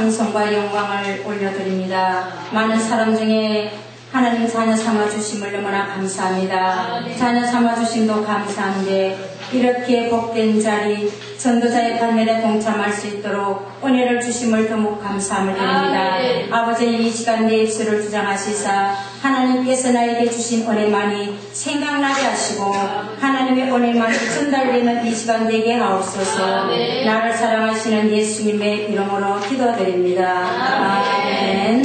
찬송과 영광을 올려드립니다. 많은 사람 중에 하나님 자녀 삼아주심을 너무나 감사합니다. 자녀 삼아주심도 감사한데 이렇게 복된 자리 전도자의 판결에 동참할 수 있도록 은혜를 주심을 더욱 감사함을 드립니다. 아버지는 이 시간 내 입술을 주장하시사 하나님께서 나에게 주신 은혜만이 생각나게 하시고 하나님의 은혜만이 전달되는 이 시간 되게 하옵소서. 나를 사랑하시는 예수님의 이름으로 기도드립니다. 아멘.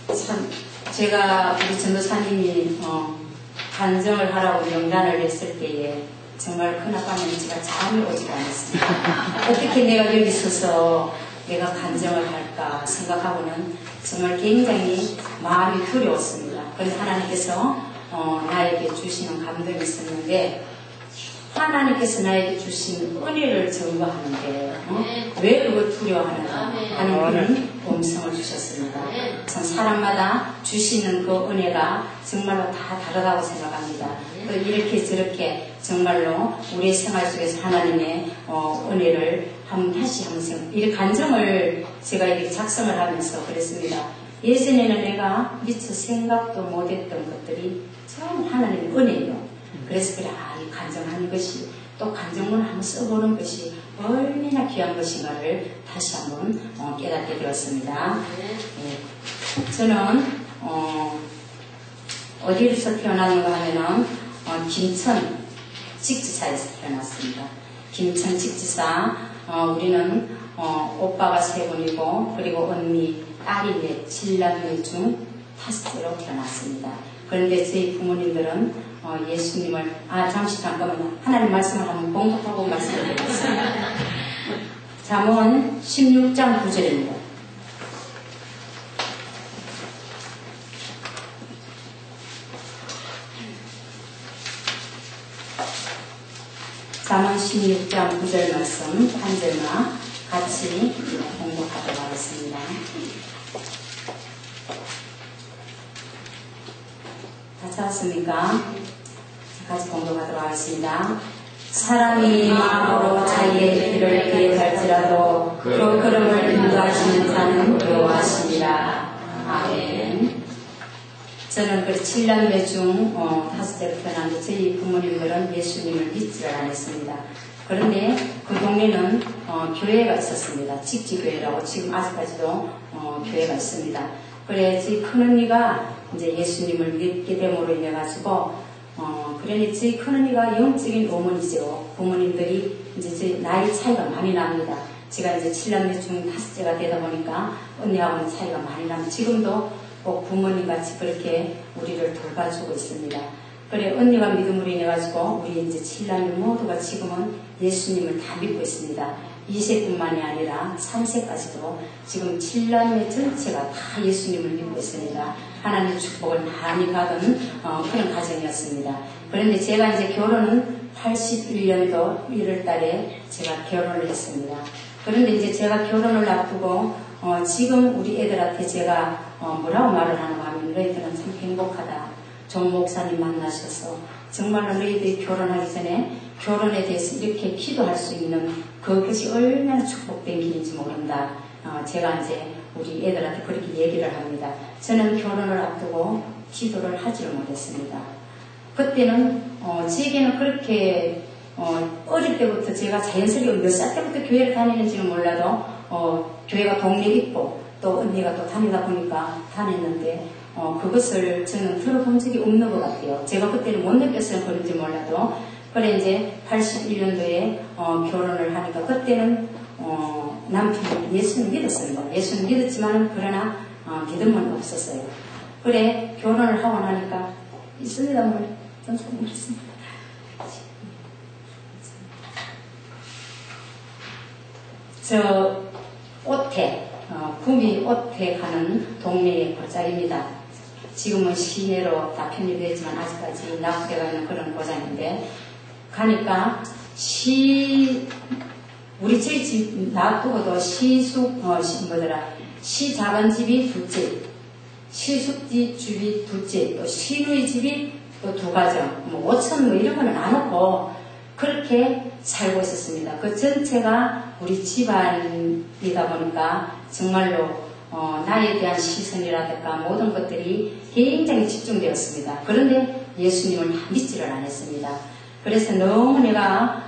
참 제가 우리 전도사님이 간증을 하라고 명단을 냈을 때에 정말 큰아빠는 제가 잠이 오지가 않았습니다. 어떻게 내가 여기 서서 내가 간증을 할까 생각하고는 정말 굉장히 마음이 두려웠습니다. 그런데 하나님께서 나에게 주시는 감동이 있었는데 하나님께서 나에게 주신 은혜를 증거하는데 왜 그걸 두려워하느냐 하는 그런 음성을 주셨습니다. 참 사람마다 주시는 그 은혜가 정말로 다 다르다고 생각합니다. 또 이렇게 저렇게 정말로 우리의 생활 속에서 하나님의 은혜를 다시 한번 이 간증을 제가 이렇게 작성을 하면서 그랬습니다. 예전에는 내가 미처 생각도 못했던 것들이 참 하나님의 은혜예요. 그래서 그래, 이 간증하는 것이 또 간증문을 한번 써보는 것이 얼마나 귀한 것인가를 다시 한번 깨닫게 되었습니다. 저는 어디에서 태어났는가 하면은 김천 직지사에서 태어났습니다. 김천 직지사 우리는 오빠가 3분이고 그리고 언니, 딸이 7남매 중 5째로 태어났습니다. 그런데 저희 부모님들은 예수님을 잠깐만요. 하나님 말씀을 한번 공부하고 말씀을 드리겠습니다. 잠언 16장 9절입니다. 잠언 16장 9절 말씀 한 절만 같이 공부하도록 하겠습니다. 다 찾았습니까? 같이 공부하도록 하겠습니다. 사람이 마음으로 자기의 길을 계획할지라도 그 걸음을 인도하시는 자는 여호와시니라. 아멘. 저는 그 7남매 중 5째로 태어났는데 저희 부모님들은 예수님을 믿지를 않았습니다. 그런데 그 동네는 교회가 있었습니다. 직지교회라고 지금 아직까지도 교회가 있습니다. 그래 저희 큰언니가 이제 예수님을 믿게 됨으로 인해 가지고 그러니 저희 큰언니가 영적인 어머니죠. 부모님들이 이제 저희 나이 차이가 많이 납니다. 제가 이제 7남매 중 5째가 되다 보니까 언니하고는 차이가 많이 납니다. 지금도 꼭 부모님 같이 그렇게 우리를 돌봐주고 있습니다. 그래 언니가 믿음으로 인해 가지고 우리 이제 7남매 모두가 지금은 예수님을 다 믿고 있습니다. 2세뿐만이 아니라 3세까지도 지금 7남매 전체가 다 예수님을 믿고 있습니다. 하나님의 축복을 많이 받은 그런 가정이었습니다. 그런데 제가 이제 결혼은 81년도 1월달에 제가 결혼을 했습니다. 그런데 이제 제가 결혼을 앞두고 지금 우리 애들한테 제가 뭐라고 말을 하는가 하면 너희들은 참 행복하다. 정 목사님 만나셔서 정말로 너희들이 결혼하기 전에 결혼에 대해서 이렇게 기도할 수 있는 그것이 얼마나 축복된 길인지 모른다. 제가 이제 우리 애들한테 그렇게 얘기를 합니다. 저는 결혼을 앞두고 기도를 하지를 못했습니다. 그때는 제게는 그렇게 어릴 때부터 제가 자연스럽게 몇 살 때부터 교회를 다니는지는 몰라도 교회가 동네에 있고 또 언니가 또 다니다 보니까 다녔는데 그것을 저는 들어본 적이 없는 것 같아요. 제가 그때는 못 느꼈어요. 그런지 몰라도. 그래 이제 81년도에 결혼을 하니까 그때는 남편이 예수를 믿었습니다. 예수를 믿었지만 그러나 믿음은 없었어요. 그래 결혼을 하고 나니까 있습니다. 좀 있습니다. 저 오태 구미 오태 가는 동네의 고장입니다. 지금은 시내로 다 편입되었지만 아직까지 납부되어 있는 그런 고장인데 가니까 우리 저희 집 놔두고도 시 작은 집이 2집, 시숙집 집이 2집, 또 시누이 집이 또 2가정, 5천 이런 거는 안 없고 그렇게 살고 있었습니다. 그 전체가 우리 집안이다 보니까 정말로 나에 대한 시선이라든가 모든 것들이 굉장히 집중되었습니다. 그런데 예수님을 믿지를 않았습니다. 그래서 너무 내가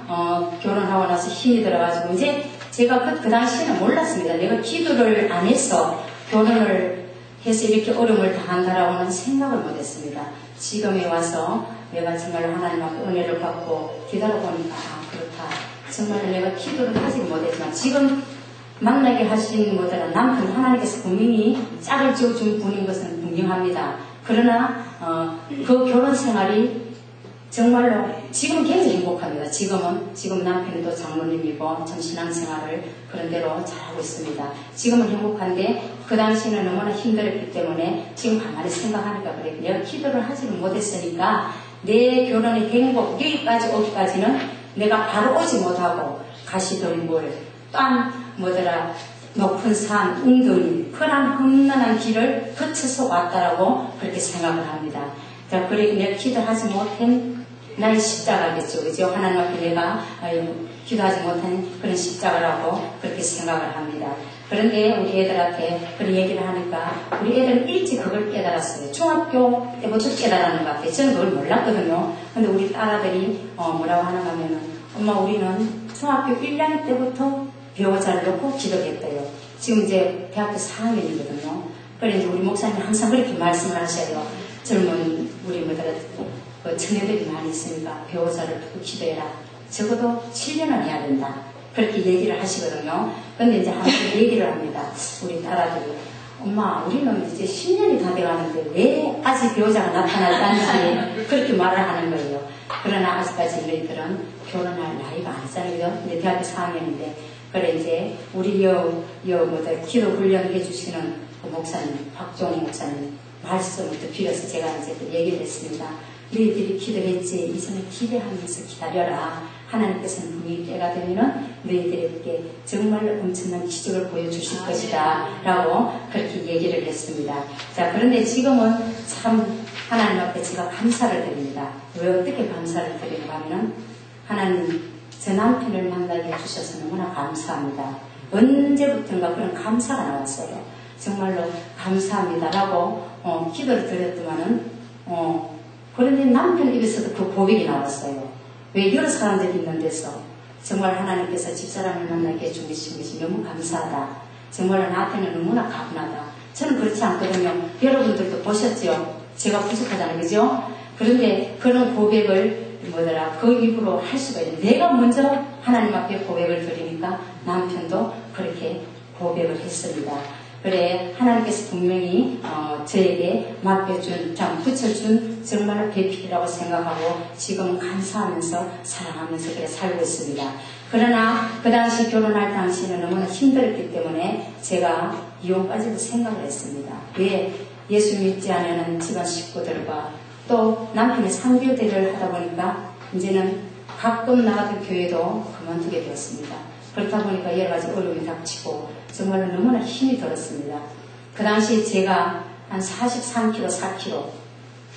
결혼하고 나서 힘이 들어가지고 이제 제가 그 당시에는 몰랐습니다. 내가 기도를 안 해서 결혼을 해서 이렇게 어려움을 당한다라고는 생각을 못했습니다. 지금에 와서 내가 정말 하나님 앞에 은혜를 받고 기다려보니까 그렇다. 정말 내가 기도를 하지 못했지만 지금 만나게 하신 모델은 남편 하나님께서 분명히 짝을 지어준 분인 것은 분명합니다. 그러나 그 결혼 생활이 정말로 지금은 굉장히 행복합니다. 지금 남편이 또 장로님이고 전 신앙생활을 그런 대로 잘하고 있습니다. 지금은 행복한데 그 당시에는 너무나 힘들었기 때문에 지금 가만히 생각하니까 그래. 내가 기도를 하지는 못했으니까 내 결혼의 행복 여기까지 오기까지는 내가 바로 오지 못하고 가시덤불 땅 높은 산 웅덩이 그런 험난한 길을 거쳐서 왔다라고 그렇게 생각을 합니다. 자, 그래 내가 기도하지 못한 나의 십자가겠죠. 그죠? 하나님 앞에 내가 기도하지 못한 그런 십자가라고 그렇게 생각을 합니다. 그런데 우리 애들한테 그런 얘기를 하니까 우리 애들은 일찍 그걸 깨달았어요. 중학교 때부터 깨달았는 것 같아요. 저는 그걸 몰랐거든요. 근데 우리 딸아들이 뭐라고 하는가 하면은 엄마 우리는 중학교 1학년 때부터 배우자를 놓고 기도했대요. 지금 이제 대학교 4학년이거든요. 그래 이제 우리 목사님 항상 그렇게 말씀을 하셔요. 젊은 우리 청년들이 많이 있으니까 배우자를 두고 기도해라. 적어도 7년은 해야 된다. 그렇게 얘기를 하시거든요. 근데 이제 한번 얘기를 합니다. 우리 딸아들이 엄마 우리는 이제 10년이 다 돼가는데 왜 아직 배우자가 나타날지 그렇게 말을 하는 거예요. 그러나 아직까지 너희들은 결혼할 나이가 아니잖아요. 근데 대학교 4학년인데 그래 이제 우리 기도 훈련 해주시는 그 목사님 박종호 목사님 말씀부터 빌어서 제가 이제 얘기를 했습니다. 너희들이 기도했지 이제는 기대하면서 기다려라. 하나님께서는 분명히 때가 되면은 너희들에게 정말로 엄청난 기적을 보여주실 것이다 라고 그렇게 얘기를 했습니다. 자, 그런데 지금은 참 하나님 앞에 제가 감사를 드립니다. 왜 어떻게 감사를 드리는가 하면은 하나님 제 남편을 만나게 해주셔서 너무나 감사합니다. 언제부턴가 그런 감사가 나왔어요. 정말로 감사합니다라고 기도를 드렸더만은 그런데 남편 입에서도 그 고백이 나왔어요. 왜 여러 사람들이 있는 데서 정말 하나님께서 집사람을 만나게 해주신 것이 너무 감사하다. 정말 나한테는 너무나 감사하다. 저는 그렇지 않거든요. 여러분들도 보셨죠? 제가 부족하다는 거죠? 그런데 그런 고백을 그 입으로 할 수가 있는 내가 먼저 하나님 앞에 고백을 드리니까 남편도 그렇게 고백을 했습니다. 그래 하나님께서 분명히 저에게 맡겨준 붙여준 정말 배필이라고 생각하고 지금 감사하면서 사랑하면서 그래 살고 있습니다. 그러나 그 당시 결혼할 당시에는 너무나 힘들었기 때문에 제가 이혼까지도 생각을 했습니다. 왜 예수 믿지 않는 집안 식구들과 또 남편의 상교대를 하다 보니까 이제는 가끔 나가던 교회도 그만두게 되었습니다. 그렇다 보니까 여러 가지 어려움이 닥치고 정말로 너무나 힘이 들었습니다. 그 당시 제가 한 43kg, 4kg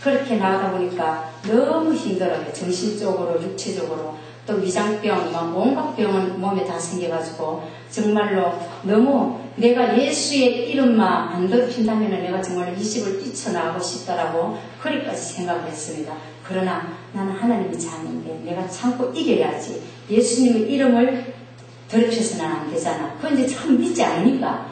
그렇게 나가다 보니까 너무 힘들어요. 정신적으로, 육체적으로 또 위장병, 온갖 병은 몸에 다 생겨가지고 정말로 너무 내가 예수의 이름만 안 더럽힌다면 내가 정말 이 집을 뛰쳐나가고 싶다라고 그리까지 생각을 했습니다. 그러나 나는 하나님의 자녀인데 내가 참고 이겨야지. 예수님의 이름을 더럽혀서는 안 되잖아. 그건 이제 참 믿지 않으니까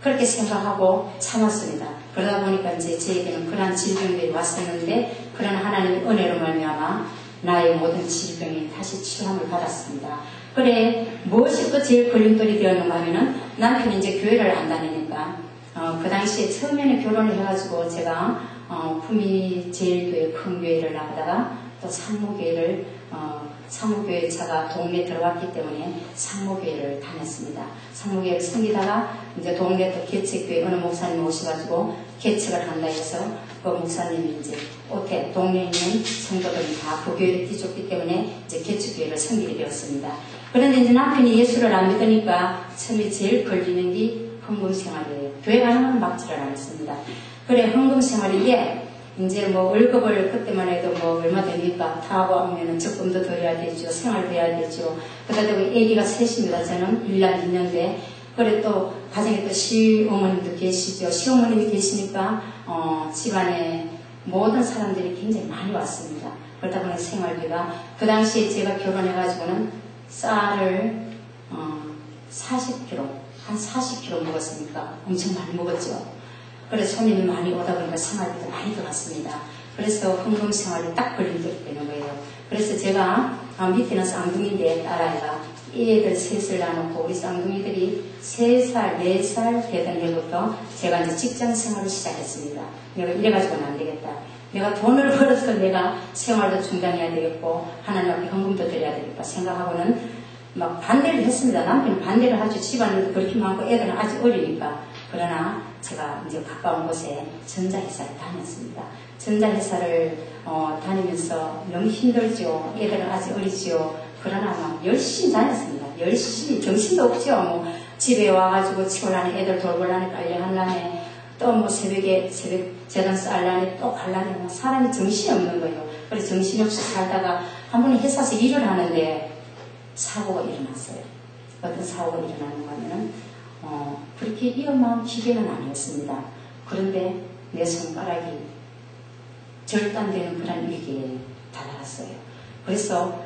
그렇게 생각하고 참았습니다. 그러다 보니까 이제 저에게는 그러한 질병들이 왔었는데 그런 하나님의 은혜로 말미암아 나의 모든 질병이 다시 치료함을 받았습니다. 그래 무엇이 또 제일 걸림돌이 되었는가 하면은 남편이 이제 교회를 안 다니니까 그 당시에 처음에는 결혼을 해가지고 제가 구미제일교회 큰 교회를 나가다가 또 상무교회를 상무교회 차가 동네에 들어왔기 때문에 상무교회를 다녔습니다. 상무교회를 섬기다가 이제 동네 또 개척교회 어느 목사님 오셔가지고 개척을 한다 해서 그 목사님이 이제 오태 동네에 있는 성도들이 다 그 교회를 뒤쫓기 때문에 이제 개척교회를 섬기게 되었습니다. 그런데 이제 남편이 예수를 안 믿으니까 처음에 제일 걸리는 게 헌금생활이에요. 교회 가는 건 막지를 않았습니다. 그래 헌금생활인데 이제 뭐 월급을 그때만 해도 뭐 얼마 됩니까? 다 하면은 적금도 더 해야 되죠. 생활도 해야 되죠. 그러다 보니 애기가 셋입니다. 저는 1년, 2년대. 그래 또 가정에 또 시어머님도 계시죠. 시어머님이 계시니까 집안에 모든 사람들이 굉장히 많이 왔습니다. 그러다 보니 생활비가 그 당시에 제가 결혼해가지고는 쌀을 40kg, 한 40kg 먹었으니까 엄청 많이 먹었죠. 그래서 손님이 많이 오다 보니까 생활비도 많이 들어갔습니다. 그래서 헌금 생활이 딱 걸리게 되는 거예요. 그래서 제가 밑에는 쌍둥이인데 딸아이가 이 애들 셋을 나놓고 우리 쌍둥이들이 3살, 4살 되던 해부터 제가 이제 직장 생활을 시작했습니다. 내가 이래가지고는 안 되겠다. 내가 돈을 벌어서 내가 생활도 중단해야 되겠고 하나님 앞에 헌금도 드려야 되겠다 생각하고는 막 반대를 했습니다. 남편이 반대를 하죠. 집안에도 그렇게 많고 애들은 아직 어리니까. 그러나 제가 이제 가까운 곳에 전자회사를 다녔습니다. 전자회사를 다니면서 너무 힘들죠. 애들은 아직 어리죠. 그러나 막 열심히 다녔습니다. 열심히 정신도 없죠. 뭐 집에 와가지고 치우려니 애들 돌보려니 빨래하려니 또 뭐 새벽 재단 쌀라니 또 갈라니 뭐 사람이 정신이 없는 거예요. 그래서 정신없이 살다가 한 번은 회사에서 일을 하는데 사고가 일어났어요. 어떤 사고가 일어나는 거냐면 그렇게 위험한 기계는 아니었습니다. 그런데 내 손가락이 절단되는 그런 위기에 다다랐어요. 그래서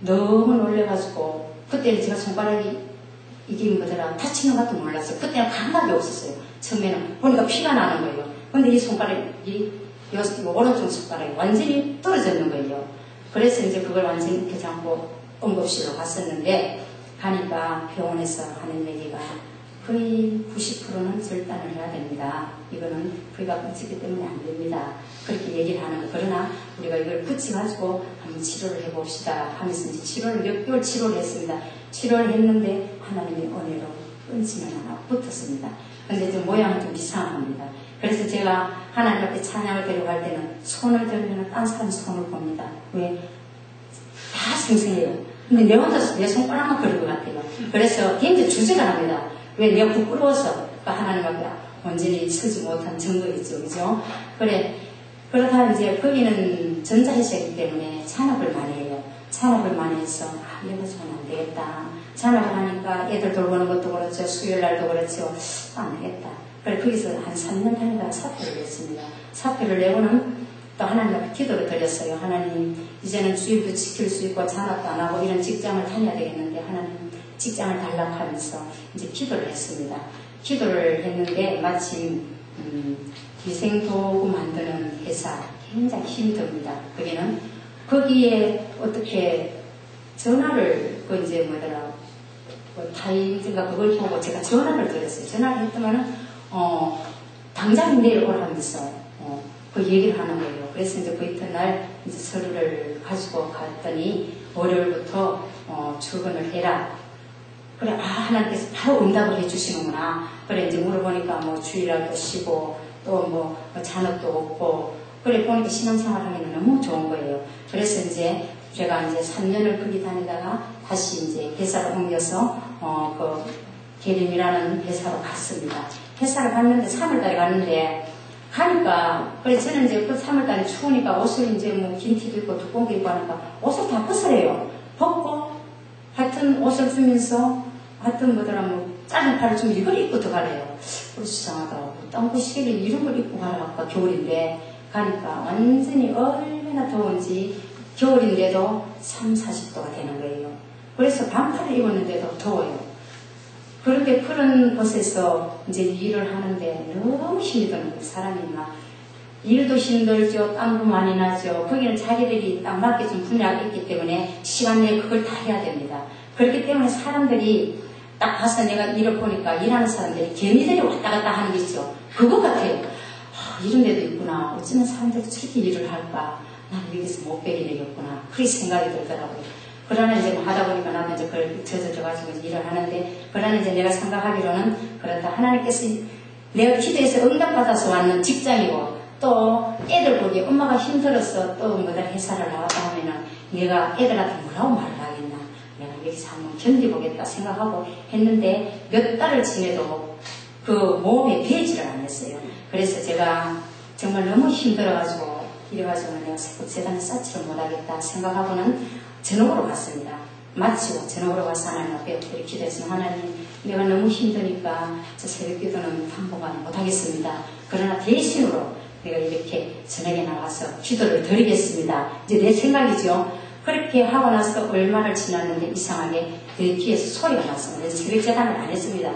너무 놀래가지고 그때는 제가 손가락이 이게 뭐더라 다치는 것도 몰랐어요. 그때는 감각이 없었어요. 처음에는 보니까 피가 나는 거예요. 근데 이 손가락이 오른쪽 손가락이 완전히 떨어졌는 거예요. 그래서 이제 그걸 완전히 펴지 않고 응급실로 갔었는데 가니까 병원에서 하는 얘기가 거의 90%는 절단을 해야 됩니다. 이거는 부위가 끊기기 때문에 안 됩니다. 그렇게 얘기를 하는 거. 그러나 우리가 이걸 붙여가지고 한번 치료를 해봅시다 하면서 이제 치료를 몇 개월 치료를 했습니다. 치료를 했는데 하나님의 은혜로 끊지는 않아 붙었습니다. 근데 좀 모양은 좀 이상합니다. 그래서 제가 하나님 앞에 찬양을 데려갈 때는 손을 들면 딴 사람 손을 봅니다. 왜? 다 생생해요. 근데 내 혼자서 내 손가락만 그런 것 같아요. 그래서 굉장히 주제가 납니다. 왜? 내가 부끄러워서 하나님 앞에 온전히 서지 못한 증거겠죠. 그죠? 그러다 이제 거기는 전자회사이기 때문에 잔업을 많이 해요. 잔업을 많이 해서 내가 좀 안 되겠다. 잔업을 하니까 애들 돌보는 것도 그렇죠. 수요일날도 그렇죠. 안 되겠다. 그래서 거기서 한 3년 다니다가 사표를 냈습니다. 사표를 내고는 또 하나님 앞에 기도를 드렸어요. 하나님 이제는 주일도 지킬 수 있고 잔업도 안 하고 이런 직장을 다녀야 되겠는데 하나님 직장을 달라고 하면서 이제 기도를 했습니다. 기도를 했는데 마침 위생도구 만드는 회사 굉장히 힘듭니다. 거기에 어떻게 전화를 이제 뭐더라 타임인가 그걸 보고 제가 전화를 드렸어요. 전화를 했더만은 당장 내일 오라면서 그 얘기를 하는 거예요. 그래서 이제 그 이튿날 이제 서류를 가지고 갔더니 월요일부터 출근을 해라. 그래, 하나님께서 바로 응답을 해주시는구나. 그래, 이제 물어보니까 뭐 주일날도 쉬고, 또 뭐 잔업도 없고, 그래, 보니까 신앙생활 하기는 너무 좋은 거예요. 그래서 이제 제가 이제 3년을 거기 다니다가 다시 이제 회사를 옮겨서, 계림이라는 회사로 갔습니다. 회사를 갔는데 3월달에 갔는데, 가니까, 그래, 저는 이제 그 3월달에 추우니까 옷을 이제 뭐 긴 티도 입고 두꺼운 거 입고 하니까 옷을 다 벗으래요. 벗고, 하여튼 옷을 주면서 하여튼 뭐더라 뭐 짧은 팔을 좀 이걸 입고 들어가래요. 수상하다고 땀구시계를 이런 걸 입고 가라 아까 겨울인데 가니까 완전히 얼마나 더운지 겨울인데도 30~40도가 되는 거예요. 그래서 반팔을 입었는데도 더워요. 그렇게 그런 곳에서 이제 일을 하는데 너무 힘이 드는 거예요. 사람이 막 일도 힘들죠. 땀도 많이 나죠. 거기는 자기들이 딱 맞게 좀 분야가 있기 때문에 시간 내에 그걸 다 해야 됩니다. 그렇기 때문에 사람들이 딱 봐서 내가 일을 보니까 일하는 사람들이 개미들이 왔다 갔다 하는 게 있죠. 그거 같아요. 이런 데도 있구나. 어쩌면 사람들이 저렇게 일을 할까. 나는 여기서 못 배게 되겠구나. 그렇게 생각이 들더라고요. 그러나 이제 뭐 하다 보니까 나도 이제 그걸 젖어가지고 일을 하는데, 그러나 이제 내가 생각하기로는 그렇다. 하나님께서 내가 기도해서 응답받아서 왔는 직장이고, 또 애들 보기 엄마가 힘들어서 또 뭐다 회사를 나왔다 하면은 내가 애들한테 뭐라고 말을 하겠나. 내가 여기서 한번 견디보겠다 생각하고 했는데 몇 달을 지내도 그 모험에 배지를 안 했어요. 그래서 제가 정말 너무 힘들어가지고 이래가지고 내가 세상에 쌓지를 못하겠다 생각하고는 전옥으로 갔습니다. 마치고 전옥으로 가서 하나님 앞에 엎드려 기도했으면 하나님 내가 너무 힘드니까 저 새벽 기도는 당분간 못하겠습니다. 그러나 대신으로 내가 이렇게 저녁에 나가서 기도를 드리겠습니다. 이제 내 생각이죠. 그렇게 하고 나서 얼마를 지났는데 이상하게 내 귀에서 소리가 났습니다. 그래서 새벽 재단을 안 했습니다.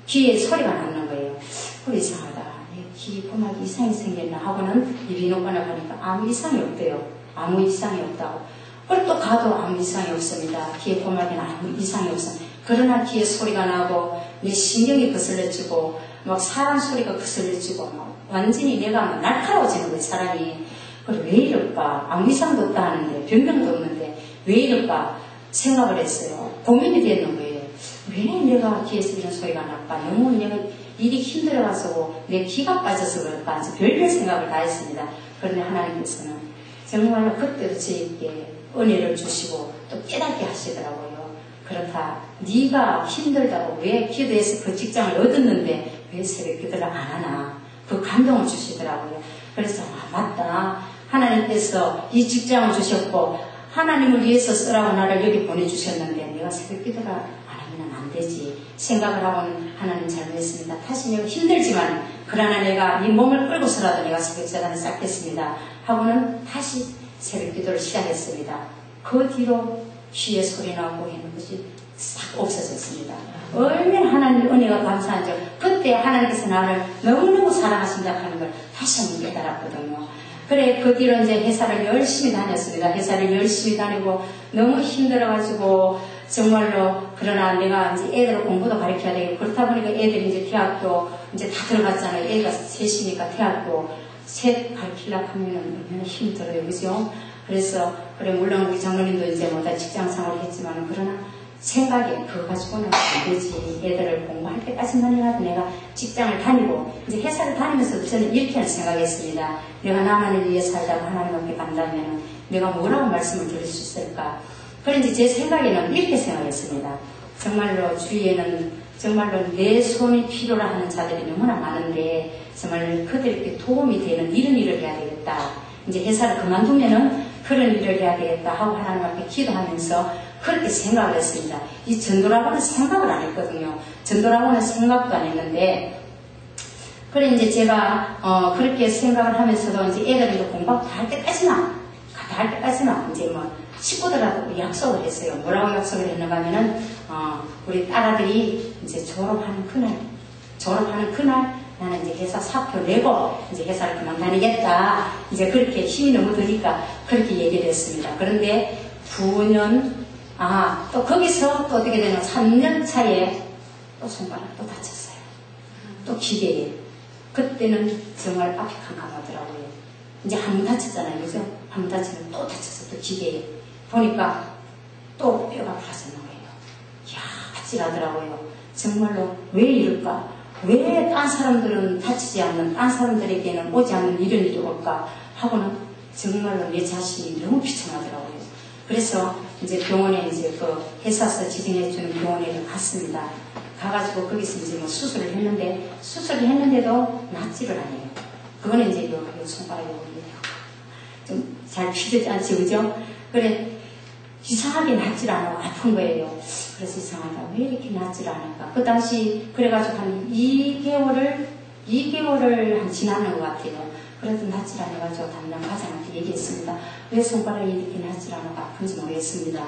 귀에 소리가 나는 거예요. 그래 이상하다. 내 귀 포막이 이상이 생겼나 하고는 이 비누관을 가니까 아무 이상이 없대요. 아무 이상이 없다고. 그리고 또 가도 아무 이상이 없습니다. 귀에 포막에는 아무 이상이 없습니다. 그러나 귀에 소리가 나고 내 신경이 거슬려지고 막 사람 소리가 거슬려지고 막 완전히 내가 막 날카로워지는 거예요. 사람이. 그래 왜 이럴까? 아무 이상도 없다 하는데 변명도 없는데 왜 이럴까 생각을 했어요. 고민이 되는 거예요. 왜 내가 귀에서 이런 소리가 날까? 너무 내가 일이 힘들어가지고 내 귀가 빠져서 그럴까? 별별 생각을 다 했습니다. 그런데 하나님께서는 정말로 그때도 저에게 은혜를 주시고 또 깨닫게 하시더라고요. 그렇다. 네가 힘들다고 왜 기도해서 그 직장을 얻었는데 왜 새벽 기도를 안 하나? 그 감동을 주시더라고요. 그래서 맞다. 하나님께서 이 직장을 주셨고 하나님을 위해서 쓰라고 나를 여기 보내주셨는데 내가 새벽 기도를 안 하면 안 되지 생각을 하고는 하나님 잘못했습니다. 다시 내가 힘들지만 그러나 내가 이 몸을 끌고서라도 내가 새벽 재단을 쌓겠습니다 하고는 다시 새벽 기도를 시작했습니다. 그 뒤로 귀에 소리 나고 하는 것이 싹 없어졌습니다. 얼마나 하나님 은혜가 감사한지 그때 하나님께서 나를 너무너무 사랑하신다 하는 걸 다시 한번 깨달았거든요. 그래 그 뒤로 이제 회사를 열심히 다녔습니다. 회사를 열심히 다니고 너무 힘들어가지고 정말로 그러나 내가 이제 애들 공부도 가르쳐야 되고 그렇다 보니까 애들이 이제 대학교 이제 다 들어갔잖아요. 애가 셋이니까 대학교 셋 가르치려고 하면은 얼마나 힘들어요. 그죠? 그래서 그래 물론 우리 장로님도 이제 뭐 다 직장 생활을 했지만 그러나 생각에 그거 가지고는 안 되지. 애들을 공부할 때까지만이라도 내가 직장을 다니고 이제 회사를 다니면서도 저는 이렇게 생각했습니다. 내가 나만을 위해 살다가 하나님 앞에 간다면 내가 뭐라고 말씀을 드릴 수 있을까? 그런데 제 생각에는 이렇게 생각했습니다. 정말로 주위에는 정말로 내 손이 필요로 하는 자들이 너무나 많은데 정말 그들에게 도움이 되는 이런 일을 해야 되겠다. 이제 회사를 그만두면은 그런 일을 해야 되겠다 하고 하나님 앞에 기도하면서 그렇게 생각을 했습니다. 이 전도라고는 생각을 안 했거든요. 전도라고는 생각도 안 했는데, 그래 이제 제가 그렇게 생각을 하면서도 이제 애들이 공부 다 할 때까지나 이제 뭐 식구들하고 약속을 했어요. 뭐라고 약속을 했는가 하면은 우리 딸아들이 이제 졸업하는 그날 나는 이제 회사 사표 내고 이제 회사를 그만 다니겠다. 이제 그렇게 힘이 너무 드니까 그렇게 얘기를 했습니다. 그런데 9년 또 거기서 또 어떻게 되냐면 3년 차에 또 손가락 또 다쳤어요. 또 기계에. 그때는 정말 앞이 캄캄하더라고요. 이제 한 번 다쳤잖아요. 그죠? 한 번 다치면 또 다쳤어. 또 기계에. 보니까 또 뼈가 부러졌는 거예요. 이야, 아찔하더라고요. 정말로 왜 이럴까? 왜 딴 사람들은 다치지 않는, 딴 사람들에게는 오지 않는 이런 일이 올까? 하고는 정말로 내 자신이 너무 비참하더라고요. 그래서 이제 병원에 이제 그 회사에서 지정해주는 병원에 갔습니다. 가가지고 거기서 이제 뭐 수술을 했는데도 낫지를 않아요. 그거는 이제 요 손가락이 좀 잘 피되지 않지, 그죠? 그래, 이상하게 낫질 않고 아픈 거예요. 그래서 이상하다. 왜 이렇게 낫질 않을까? 그 당시, 그래가지고 한 2개월을 한 지나는 것 같아요. 그래도 낫질 않아가지고 담당 과장한테 얘기했습니다. 왜 손가락이 이렇게 낫질 않고 아픈지 모르겠습니다.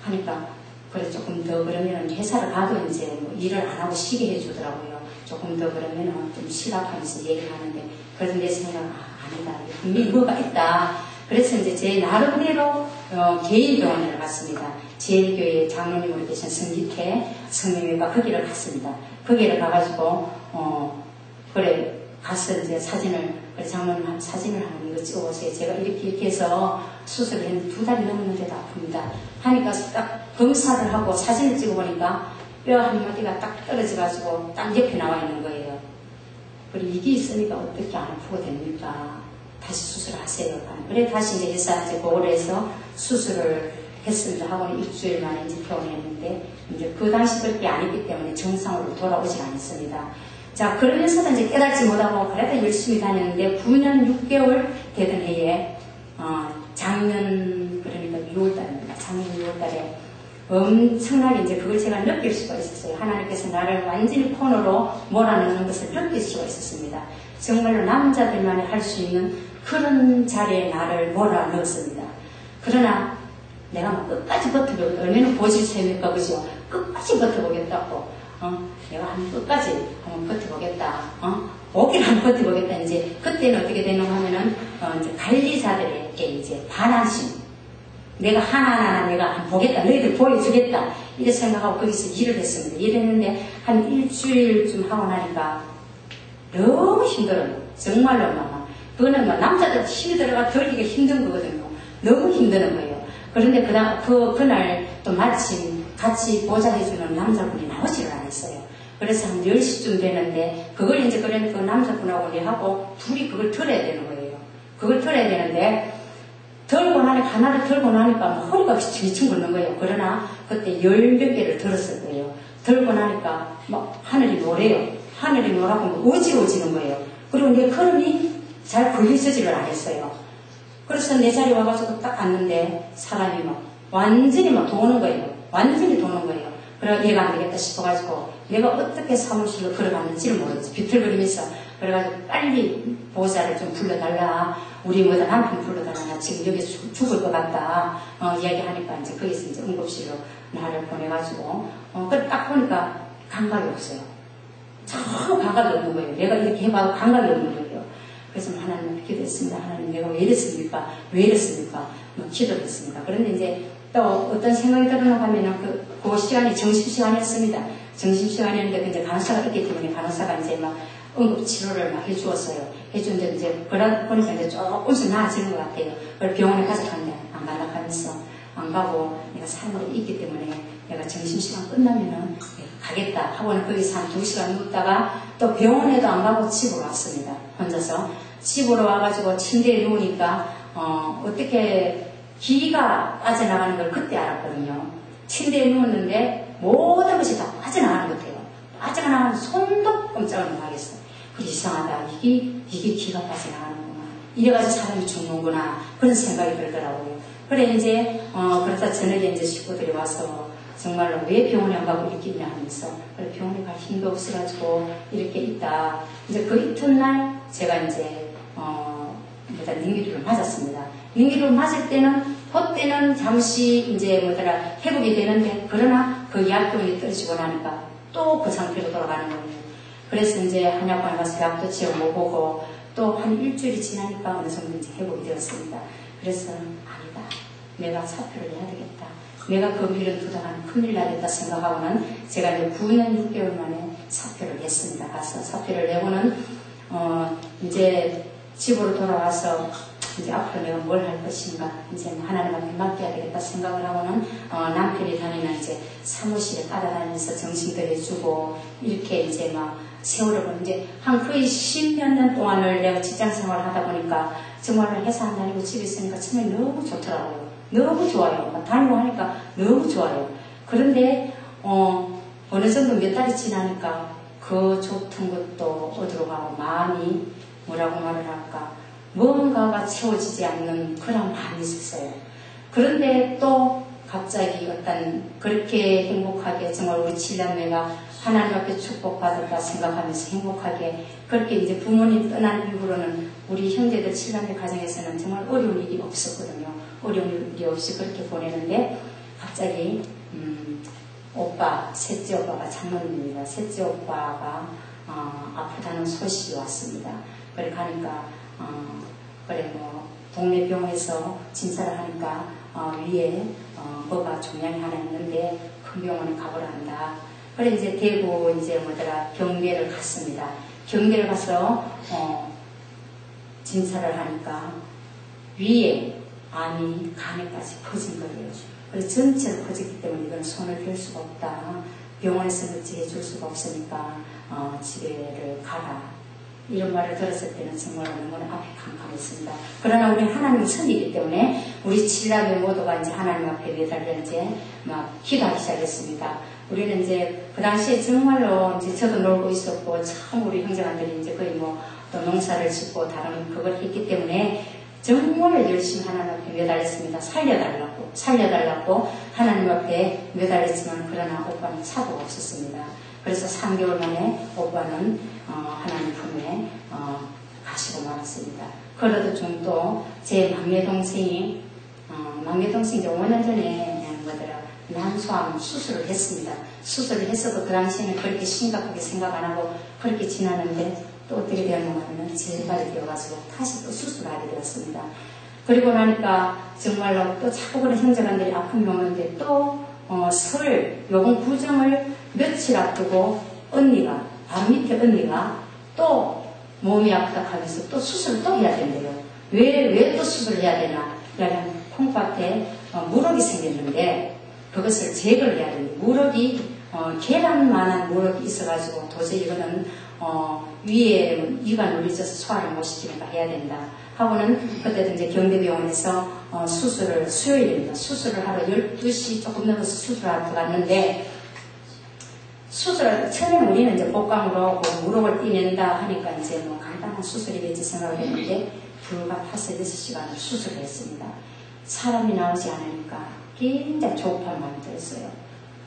하니까, 그래, 조금 더 그러면 회사를 가도 이제 뭐 일을 안 하고 쉬게 해주더라고요. 조금 더 그러면 좀 쉬라하면서 얘기를 하는데, 그래서 내 생각은, 아니다. 분명히 뭐가 있다. 그래서 이제 제 나름대로 개인 병원을 갔습니다. 제일교회 장로님으로 계신 성기태 성명외과 거기를 갔습니다. 거기를 가가지고 그래 가서 이제 그래 장로님 한 사진을 한번 이거 찍어보세요. 제가 이렇게 해서 수술을 했는데 2달이 넘었는데도 아픕니다. 하니까 딱 검사를 하고 사진을 찍어보니까 뼈 한 마디가 딱 떨어져가지고 딱 옆에 나와 있는 거예요. 그리고 이게 있으니까 어떻게 안 아프고 됩니까? 다시 수술을 하세요. 그래 다시 이제 회사 이제 보고를 해서 수술을 했습니다. 하고는 일주일 만에 이제 퇴원을 했는데 이제 그 당시 그렇게 아니기 때문에 정상으로 돌아오지 않았습니다. 자, 그러면서도 이제 깨닫지 못하고 그래도 열심히 다녔는데 9년 6개월 되던 해에 작년 그러니까 6월달입니다. 작년 6월달에 엄청나게 이제 그걸 제가 느낄 수가 있었어요. 하나님께서 나를 완전히 코너로 몰아넣는 것을 느낄 수가 있었습니다. 정말로 남자들만이 할 수 있는 그런 자리에 나를 몰아넣었습니다. 그러나 내가 막 끝까지 버텨보겠다. 얼마나 보질 셈일까, 그죠? 끝까지 버텨보겠다고. 내가 끝까지 한번 버텨보겠다. 오기를 한번 버텨보겠다. 이제 그때는 어떻게 되는가 하면은 이제 관리자들에게 이제 반환심. 내가 하나하나 내가 한번 보겠다. 너희들 보여주겠다. 이렇게 생각하고 거기서 일을 했습니다. 일했는데 한 일주일쯤 하고 나니까 너무 힘들어요. 정말로 막. 그거는 막 남자들 힘이 들어가 들기가 힘든 거거든요. 너무 힘드는 거예요. 그런데 그날 또 마침 같이 보좌해주는 남자분이 나오지를 않았어요. 그래서 한 10시쯤 되는데 그걸 이제 그 남자분하고 내하고 둘이 그걸 들어야 되는 거예요. 그걸 들어야 되는데 하나를 들고 나니까 막 허리가 칭칭 걷는 거예요. 그러나 그때 10몇 개를 들었을 거예요. 들고 나니까 막 하늘이 노래요. 하늘이 노라고 어지러워지는 거예요. 그리고 내 걸음이 잘 걸리지를 않았어요. 그래서 내 자리에 와가지고 딱 앉는데 사람이 막 완전히 막 도는 거예요. 완전히 도는 거예요. 그래 얘가 안 되겠다 싶어가지고 내가 어떻게 사무실로 걸어갔는지를 모르겠어. 비틀거리면서 그래가지고 빨리 보호자를 좀 불러달라. 우리 뭐다 남편 불러달라. 나 지금 여기 죽을 것 같다. 이야기하니까 이제 거기서 이제 응급실로 나를 보내가지고 그래 딱 보니까 감각이 없어요. 전혀 감각이 없는 거예요. 내가 이렇게 해봐도 감각이 없는 거예요. 그래서 하나님 기도했습니다. 하나님 내가 왜 이랬습니까? 왜 이랬습니까? 기도를 했습니다. 그런데 이제 또 어떤 생각이 들어나 하면은 그 시간이 점심시간이었습니다. 점심시간이었는데 이제 간호사가 있기 때문에 간호사가 이제 막 응급치료를 막 해주었어요. 해주는데 이제 그러다 보니까 이제 조금씩 나아지는 것 같아요. 그래서 병원에 가서 갔는데 안 간다 하면서 안 가고 내가 사람들이 있기 때문에 내가 점심시간 끝나면은 가겠다 하고는 거기서 한 2시간 눕다가 또 병원에도 안 가고 집으로 왔습니다. 혼자서 집으로 와가지고 침대에 누우니까 어떻게 기가 빠져나가는 걸 그때 알았거든요. 침대에 누웠는데 모든 것이 다 빠져나가는 것 같아요. 빠져나가는 손도 꼼짝을 못 하겠어요. 그래 이상하다. 이게 기가 빠져나가는구나. 이래가지고 사람이 죽는구나. 그런 생각이 들더라고요. 그래 이제 그러다 저녁에 이제 식구들이 와서 정말로 왜 병원에 안 가고 이렇게 있냐 하면서 그래 병원에 갈 힘도 없어가지고 이렇게 있다. 이제 그 이튿날 제가 이제 링기류를 맞았습니다. 링기류를 맞을 때는 그때는 잠시 이제 회복이 되는데 그러나 그 약병이 떨어지고 나니까 또 그 상태로 돌아가는 거예요. 그래서 이제 한약관에 가서 약도 지어 먹고 또 한 일주일이 지나니까 어느 정도 이제 회복이 되었습니다. 그래서 아니다. 내가 사표를 해야 되겠다. 내가 그 밀은 두다가는 큰일 나겠다 생각하고는 제가 이제 9년 6개월 만에 사표를 했습니다. 가서 사표를 내고는 이제 집으로 돌아와서 이제 앞으로 내가 뭘 할 것인가 이제 하나님한테 맡겨야 되겠다 생각을 하고는 남편이 다니는 이제 사무실에 따라다니면서 정신도 해주고 이렇게 이제 막 세월을 이제 한 거의 10몇 년 동안을 내가 직장 생활을 하다 보니까 정말 회사 안 다니고 집에 있으니까 처음에 너무 좋더라고요. 너무 좋아요. 다니고 하니까 너무 좋아요. 그런데 어느 정도 몇 달이 지나니까 그 좋던 것도 어디로 가고 마음이 뭐라고 말을 할까 뭔가가 채워지지 않는 그런 마음이 있었어요. 그런데 또 갑자기 그렇게 행복하게 정말 우리 칠남매가 하나님 앞에 축복받았다 생각하면서 행복하게 그렇게 이제 부모님 떠난 이후로는 우리 형제들 칠남매 가정에서는 정말 어려운 일이 없었거든요. 어려운 일이 없이 그렇게 보내는데 갑자기 셋째 오빠가 장모님입니다. 셋째 오빠가 아프다는 소식이 왔습니다. 그래 가니까 동네 병원에서 진찰을 하니까 위에 뭐가 종양이 하나 있는데 큰 병원에 가보라 한다. 그래 이제 대구 경계를 갔습니다. 경계를 가서 진찰을 하니까 위에 암이 간에까지 퍼진 거예요. 그래서 전체로 퍼졌기 때문에 이건 손을 댈 수가 없다. 병원에서 어찌 해줄 수가 없으니까 집에를 가라. 이런 말을 들었을 때는 정말 너무나 앞에 캄캄했습니다. 그러나 우리 하나님은 선이기 때문에 우리 7남매 모두가 이제 하나님 앞에 매달려 이제 막 기도하기 시작했습니다. 우리는 이제 그 당시에 정말로 이제 저도 놀고 있었고 참 우리 형제간들이 이제 거의 뭐 또 농사를 짓고 다른 그걸 했기 때문에 정말 열심히 하나님 앞에 매달렸습니다. 살려달라고 하나님 앞에 매달렸지만 그러나 오빠는 사고가 없었습니다. 그래서 3개월 만에 오빠는 하나님 품에 가시고 말았습니다. 그러던 중 또 제 막내 동생이 이제 5년 전에 난소암 수술을 했습니다. 수술을 했어도 그 당시에는 그렇게 심각하게 생각 안 하고 그렇게 지났는데 또 어떻게 되었는가 하면 재발이 되어가지고 다시 또 수술을 하게 되었습니다. 그리고 나니까 정말로 또 자꾸 그런 형제간들이 아픔이 오는데 또 설 요번 구정을 며칠 앞두고 언니가 바로 밑에 언니가 또 몸이 아프다 하면서 또 수술을 또 해야 된대요. 왜 또 수술을 해야 되나? 그러면 콩밭에 무럭이 생겼는데 그것을 제거를 해야 됩니다. 무럭이 계란만한 무럭이 있어가지고 도저히 이거는 위에 이가 눌리져서 소화를 못 시키니까 해야 된다 하고는 그때도 이제 경대병원에서 수요일입니다. 수술을 하러 12시 조금 넘어서 수술하러 들어갔는데 처음에 우리는 이제 복강으로 무릎을 떼낸다 하니까 이제 뭐 간단한 수술이겠지 생각을 했는데 불과 5, 6시간을 수술을 했습니다. 사람이 나오지 않으니까 굉장히 조급한 마음이 들었어요.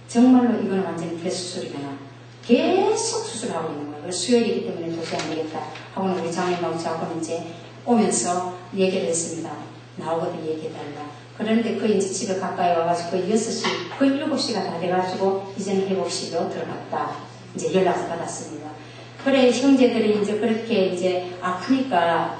정말로 이건 완전히 대수술이구나. 계속 수술하고 있는 거예요. 수요일이기 때문에 도저히 안 되겠다 하고는 우리 장님하고 저하고는 이제 오면서 얘기를 했습니다. 나오거든 얘기해달라. 그런데 그 이제 집에 가까이 와가지고 거의 6시, 거의 7시가 다 돼가지고 이제는 회복실로 들어갔다. 이제 연락을 받았습니다. 그래, 형제들이 이제 그렇게 이제 아프니까